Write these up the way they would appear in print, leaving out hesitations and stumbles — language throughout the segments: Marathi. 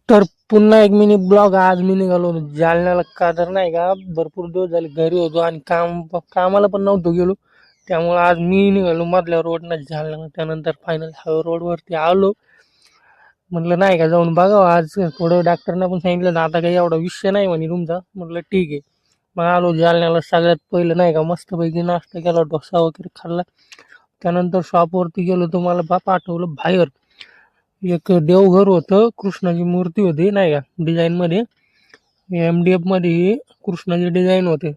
तर पुन्हा एक मिनी ब्लॉग. आज मी निघालो जालन्याला. का तर नाही का, भरपूर दिवस झाले घरी होतो आणि कामाला पण नव्हतो गेलो. त्यामुळे आज मी निघालो मधल्या रोडनं जालन्याला. त्यानंतर फायनल हायवे रोडवरती आलो. म्हटलं नाही का जाऊन बघावं आज. थोडं डॉक्टरना पण सांगितलं ना, आता काही एवढा विषय नाही म्हणे तुमचा. म्हटलं ठीक आहे. मग आलो जालन्याला. सगळ्यात पहिलं नाही का मस्तपैकी नाश्ता केला, डोसा वगैरे खाल्ला. त्यानंतर शॉपवरती गेलो. तुम्हाला पाठवलं बाहेर. एक देवघर होतं, कृष्णाची मूर्ती होती नाही का डिझाईनमध्ये. MDF मध्ये ही कृष्णाची डिझाईन होते.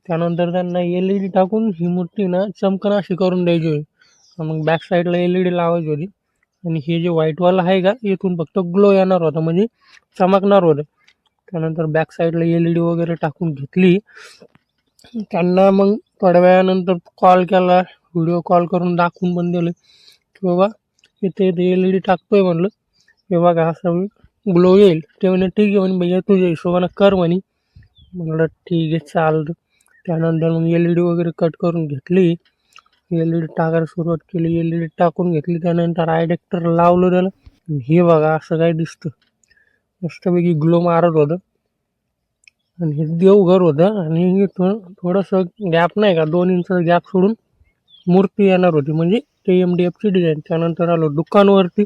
त्यानंतर त्यांना LED टाकून ही मूर्ती ना चमकन अशी करून द्यायची होती. मग बॅक साईडला LED लावायची होती. आणि हे जे व्हाईटवाला आहे का, इथून फक्त ग्लो येणार होता, म्हणजे चमकणार होतं. त्यानंतर बॅक साईडला LED वगैरे टाकून घेतली. त्यांना मग थोड्या वेळानंतर कॉल केला, व्हिडिओ कॉल करून दाखवून पण दिले की बाबा इथे LED टाकतोय. म्हणलं हे बघा असं ग्लो येईल. ते म्हणे ठीक आहे म्हणे भैया, तुझ्या हिशोबानं कर म्हणे. म्हणलं ठीक आहे चालतं. त्यानंतर मग LED वगैरे कट करून घेतली. LED टाकायला सुरुवात केली. LED टाकून घेतली. त्यानंतर आयडेक्टर लावलं त्याला. हे बघा असं काय दिसतं, मस्तपैकी ग्लो मारत होतं. आणि हे देवघर होतं आणि इथून थोडंसं गॅप नाही का, 2 इंच गॅप सोडून मूर्ती येणार होती, म्हणजे ते MDF ची डिझाईन. त्यानंतर आलो दुकानवरती.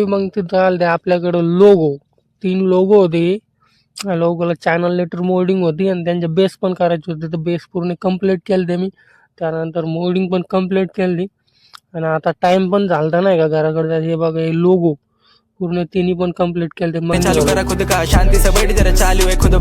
मग तिथं आलं ते आपल्याकडं लोगो. 3 लोगो होते. लोगोला चॅनल लेटर मोल्डिंग होती आणि त्यांचे बेस पण करायचे होते. तर बेस पूर्ण कंप्लीट केले ते मी. त्यानंतर मोल्डिंग पण कंप्लीट केली. आणि आता टाइम पण झालता नाही का घराकडे. हे बघा हे लोगो पूर्ण तिन्ही पण कंप्लीट केले ते. चालू करा खुद का शांति से बैठ जरा चालू है खुद